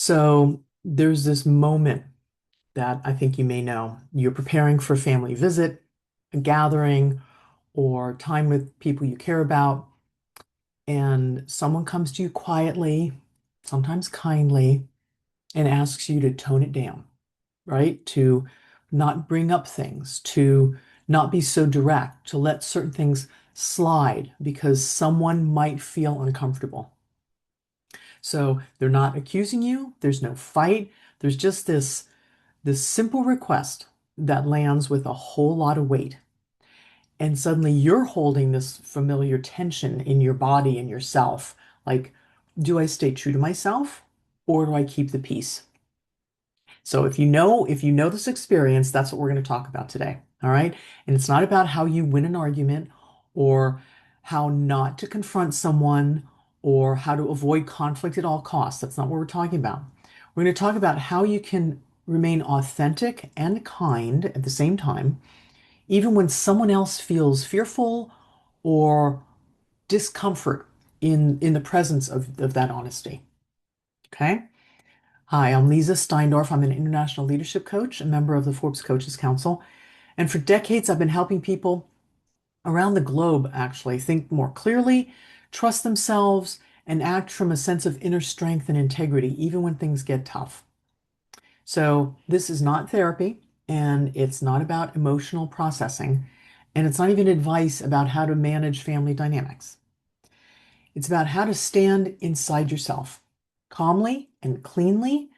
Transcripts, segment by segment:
So there's this moment that I think you may know. You're preparing for a family visit, a gathering, or time with people you care about, and someone comes to you quietly, sometimes kindly, and asks you to tone it down, right? To not bring up things, to not be so direct, to let certain things slide because someone might feel uncomfortable. So they're not accusing you, there's no fight, there's just this simple request that lands with a whole lot of weight. And suddenly you're holding this familiar tension in your body and yourself. Like, do I stay true to myself or do I keep the peace? So if you know this experience, that's what we're going to talk about today. All right. And it's not about how you win an argument or how not to confront someone or how to avoid conflict at all costs. That's not what we're talking about. We're going to talk about how you can remain authentic and kind at the same time, even when someone else feels fearful or discomfort in the presence of that honesty. Okay. Hi, I'm Leezá Steindorf. I'm an international leadership coach, a member of the Forbes Coaches Council. And for decades, I've been helping people around the globe actually think more clearly, trust themselves, and act from a sense of inner strength and integrity, even when things get tough. So, this is not therapy, and it's not about emotional processing, and it's not even advice about how to manage family dynamics. It's about how to stand inside yourself calmly and cleanly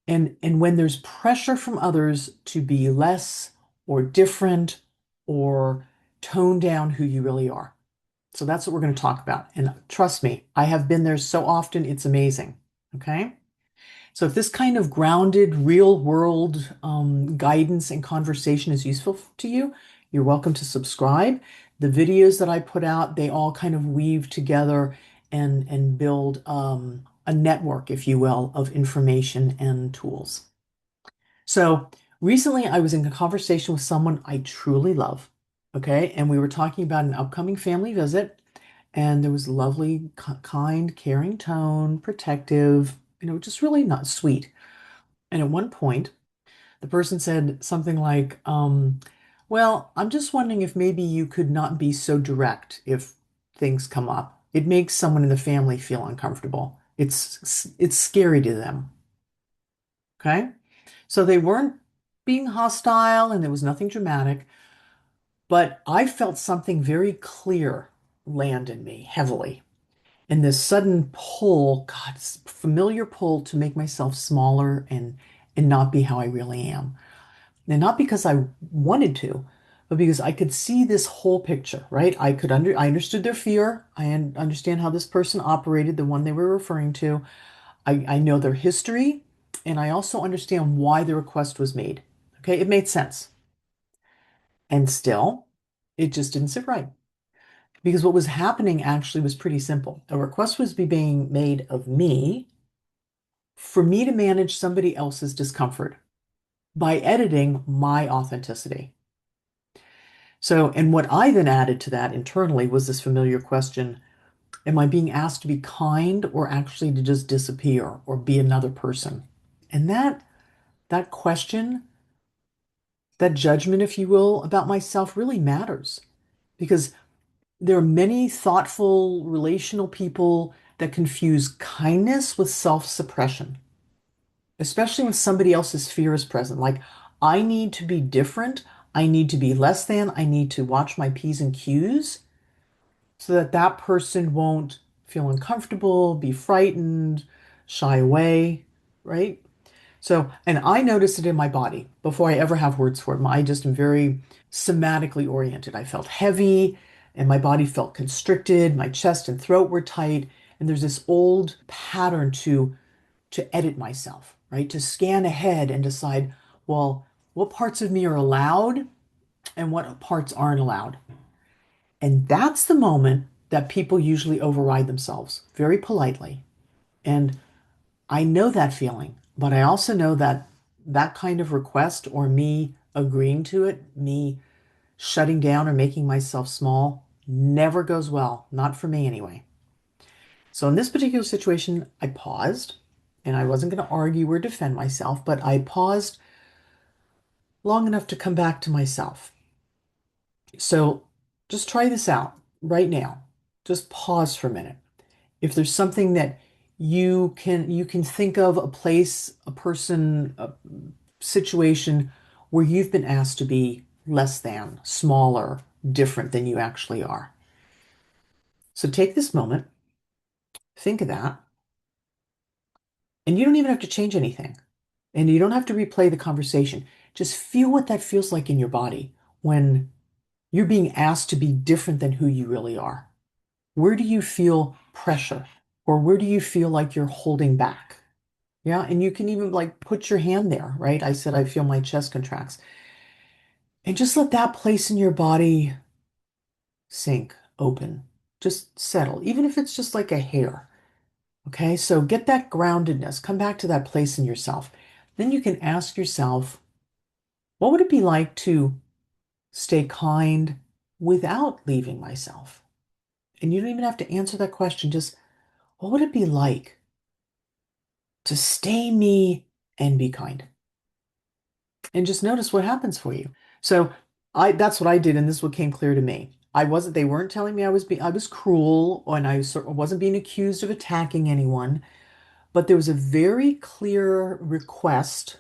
and when there's pressure from others to be less or different or tone down who you really are. So that's what we're going to talk about. And trust me, I have been there so often, it's amazing. Okay. So if this kind of grounded, real world guidance and conversation is useful to you, you're welcome to subscribe. The videos that I put out, they all kind of weave together and build a network, if you will, of information and tools. So recently I was in a conversation with someone I truly love. Okay. And we were talking about an upcoming family visit. And there was lovely, kind, caring tone, protective, just really not sweet. And at one point, the person said something like, well, I'm just wondering if maybe you could not be so direct if things come up. It makes someone in the family feel uncomfortable. It's scary to them. Okay? So they weren't being hostile and there was nothing dramatic, but I felt something very clear land in me heavily. And this sudden pull, God, familiar pull to make myself smaller and not be how I really am. And not because I wanted to, but because I could see this whole picture, right? I understood their fear. Understand how this person operated, the one they were referring to. I know their history, and I also understand why the request was made. Okay, it made sense. And still, it just didn't sit right. Because what was happening actually was pretty simple. A request was being made of me for me to manage somebody else's discomfort by editing my authenticity. So, and what I then added to that internally was this familiar question, am I being asked to be kind or actually to just disappear or be another person? And that question, that judgment, if you will, about myself really matters because there are many thoughtful, relational people that confuse kindness with self-suppression, especially when somebody else's fear is present. Like, I need to be different. I need to be less than. I need to watch my P's and Q's so that that person won't feel uncomfortable, be frightened, shy away, right? So, and I noticed it in my body before I ever have words for it. I just am very somatically oriented. I felt heavy and my body felt constricted. My chest and throat were tight. And there's this old pattern to edit myself, right? To scan ahead and decide, well, what parts of me are allowed and what parts aren't allowed. And that's the moment that people usually override themselves very politely. And I know that feeling, but I also know that that kind of request or me agreeing to it, me shutting down or making myself small, never goes well. Not for me anyway. So in this particular situation, I paused and I wasn't going to argue or defend myself, but I paused long enough to come back to myself. So just try this out right now. Just pause for a minute. If there's something that you can think of, a place, a person, a situation where you've been asked to be less than, smaller, different than you actually are. So take this moment, think of that, and you don't even have to change anything. And you don't have to replay the conversation. Just feel what that feels like in your body when you're being asked to be different than who you really are. Where do you feel pressure? Or where do you feel like you're holding back? Yeah, and you can even like put your hand there, right? I said I feel my chest contracts. And just let that place in your body sink, open, just settle, even if it's just like a hair. Okay, so get that groundedness, come back to that place in yourself. Then you can ask yourself, what would it be like to stay kind without leaving myself? And you don't even have to answer that question. Just what would it be like to stay me and be kind? And just notice what happens for you. So that's what I did, and this is what came clear to me. They weren't telling me I was cruel, and wasn't being accused of attacking anyone, but there was a very clear request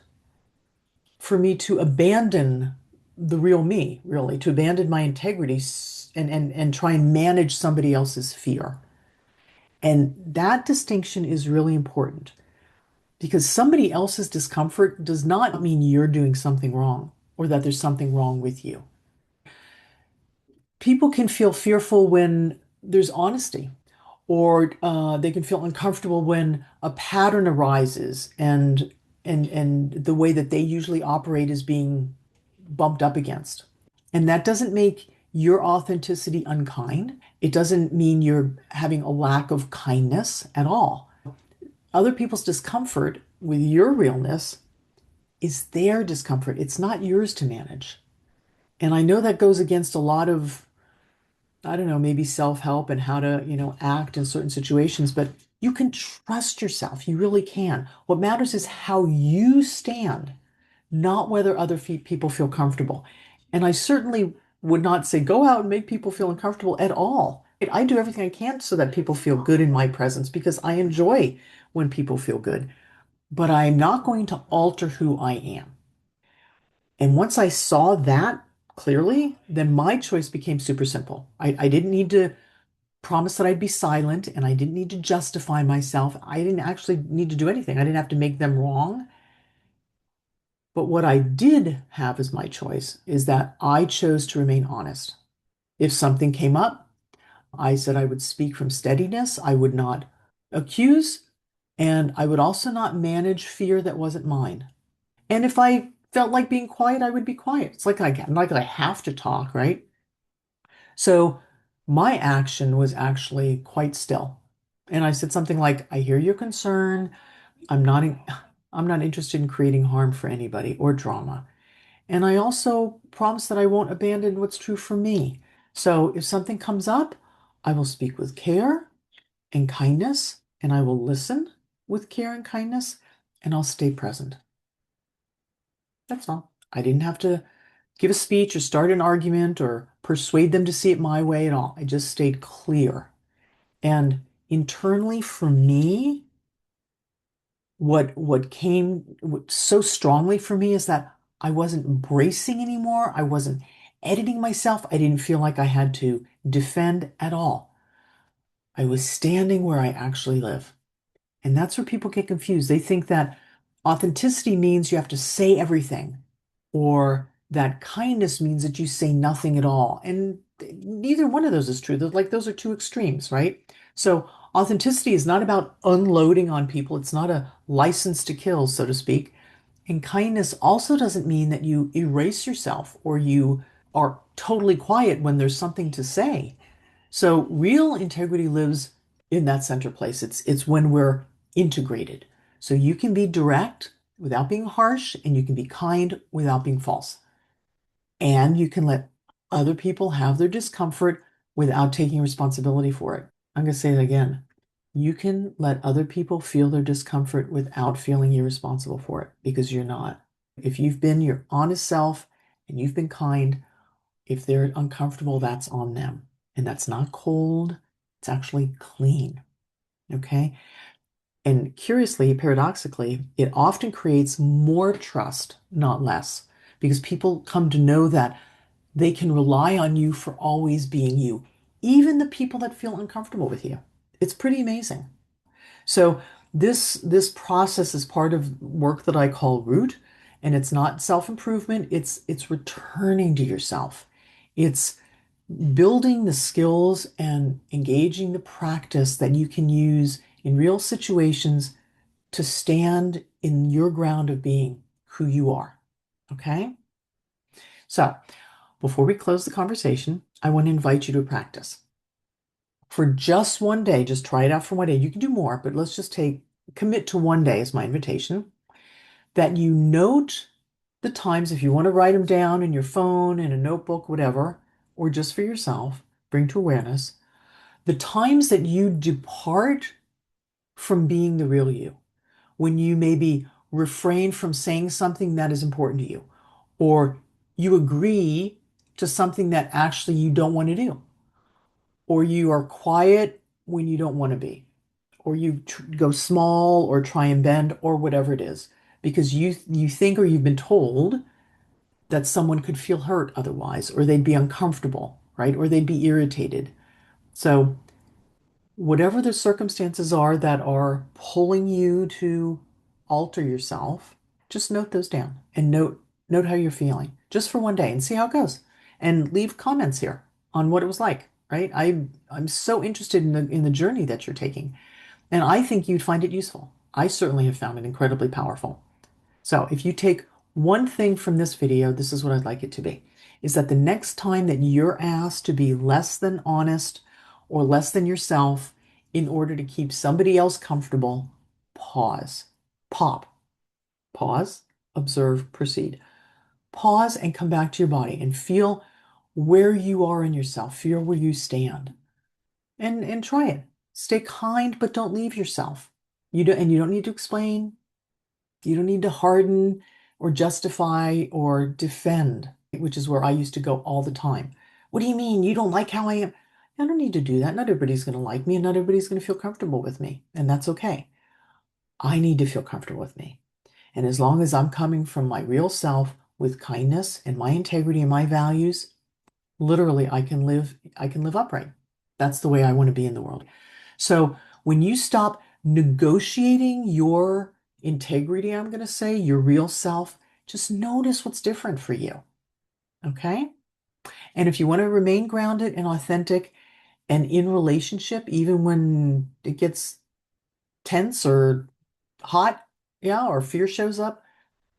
for me to abandon the real me, really, to abandon my integrity and try and manage somebody else's fear. And that distinction is really important because somebody else's discomfort does not mean you're doing something wrong or that there's something wrong with you. People can feel fearful when there's honesty, or they can feel uncomfortable when a pattern arises and the way that they usually operate is being bumped up against. And that doesn't make your authenticity unkind. It doesn't mean you're having a lack of kindness at all. Other people's discomfort with your realness is their discomfort. It's not yours to manage. And I know that goes against a lot of, I don't know, maybe self-help and how to, act in certain situations, but you can trust yourself. You really can. What matters is how you stand, not whether other people feel comfortable. And I certainly would not say go out and make people feel uncomfortable at all. I do everything I can so that people feel good in my presence because I enjoy when people feel good. But I'm not going to alter who I am. And once I saw that clearly, then my choice became super simple. I didn't need to promise that I'd be silent and I didn't need to justify myself. I didn't actually need to do anything. I didn't have to make them wrong. But what I did have as my choice is that I chose to remain honest. If something came up, I said I would speak from steadiness. I would not accuse, and I would also not manage fear that wasn't mine. And if I felt like being quiet, I would be quiet. It's like I'm not like I have to talk, right? So my action was actually quite still. And I said something like, I hear your concern. I'm not I'm not interested in creating harm for anybody or drama. And I also promise that I won't abandon what's true for me. So if something comes up, I will speak with care and kindness, and I will listen with care and kindness, and I'll stay present. That's all. I didn't have to give a speech or start an argument or persuade them to see it my way at all. I just stayed clear. And internally for me, what came so strongly for me is that I wasn't bracing anymore. I wasn't editing myself. I didn't feel like I had to defend at all. I was standing where I actually live. And that's where people get confused. They think that authenticity means you have to say everything, or that kindness means that you say nothing at all. And neither one of those is true. Those are two extremes, right? So authenticity is not about unloading on people. It's not a license to kill, so to speak. And kindness also doesn't mean that you erase yourself or you are totally quiet when there's something to say. So real integrity lives in that center place. It's when we're integrated. So you can be direct without being harsh, and you can be kind without being false. And you can let other people have their discomfort without taking responsibility for it. I'm going to say it again. You can let other people feel their discomfort without feeling you're responsible for it because you're not. If you've been your honest self and you've been kind, if they're uncomfortable, that's on them. And that's not cold, it's actually clean. Okay. And curiously, paradoxically, it often creates more trust, not less, because people come to know that they can rely on you for always being you, even the people that feel uncomfortable with you. It's pretty amazing. So this process is part of work that I call root, and it's not self-improvement, it's returning to yourself. It's building the skills and engaging the practice that you can use in real situations to stand in your ground of being who you are. Okay? So, before we close the conversation, I want to invite you to practice. For just one day, just try it out for one day. You can do more, but let's just commit to one day as my invitation, that you note the times, if you want to write them down in your phone, in a notebook, whatever, or just for yourself, bring to awareness, the times that you depart from being the real you, when you maybe refrain from saying something that is important to you, or you agree to something that actually you don't want to do, or you are quiet when you don't want to be, or you go small or try and bend or whatever it is, because you think or you've been told that someone could feel hurt otherwise, or they'd be uncomfortable, right? Or they'd be irritated. So whatever the circumstances are that are pulling you to alter yourself, just note those down and note how you're feeling just for one day and see how it goes. And leave comments here on what it was like, right? I'm so interested in the journey that you're taking. And I think you'd find it useful. I certainly have found it incredibly powerful. So if you take one thing from this video, this is what I'd like it to be, is that the next time that you're asked to be less than honest or less than yourself in order to keep somebody else comfortable, pause, pop, pause, observe, proceed. Pause and come back to your body and feel where you are in yourself. Feel where you stand. And try it. Stay kind, but don't leave yourself. You don't need to explain. You don't need to harden or justify or defend, which is where I used to go all the time. What do you mean? You don't like how I am? I don't need to do that. Not everybody's going to like me and not everybody's going to feel comfortable with me. And that's okay. I need to feel comfortable with me. And as long as I'm coming from my real self with kindness and my integrity and my values, literally I can live upright. That's the way I want to be in the world. So when you stop negotiating your integrity, I'm going to say, your real self, just notice what's different for you. Okay? And if you want to remain grounded and authentic and in relationship, even when it gets tense or hot, yeah, or fear shows up,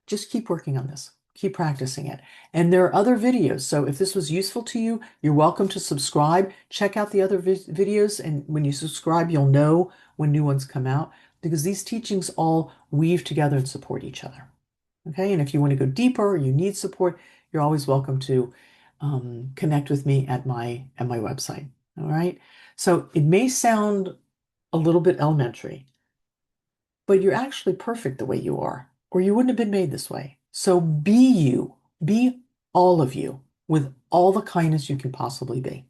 just keep working on this. Keep practicing it. And there are other videos. So if this was useful to you, you're welcome to subscribe. Check out the other videos. And when you subscribe, you'll know when new ones come out because these teachings all weave together and support each other. Okay. And if you want to go deeper or you need support, you're always welcome to connect with me at my website. All right. So it may sound a little bit elementary, but you're actually perfect the way you are, or you wouldn't have been made this way. So be you, be all of you with all the kindness you can possibly be.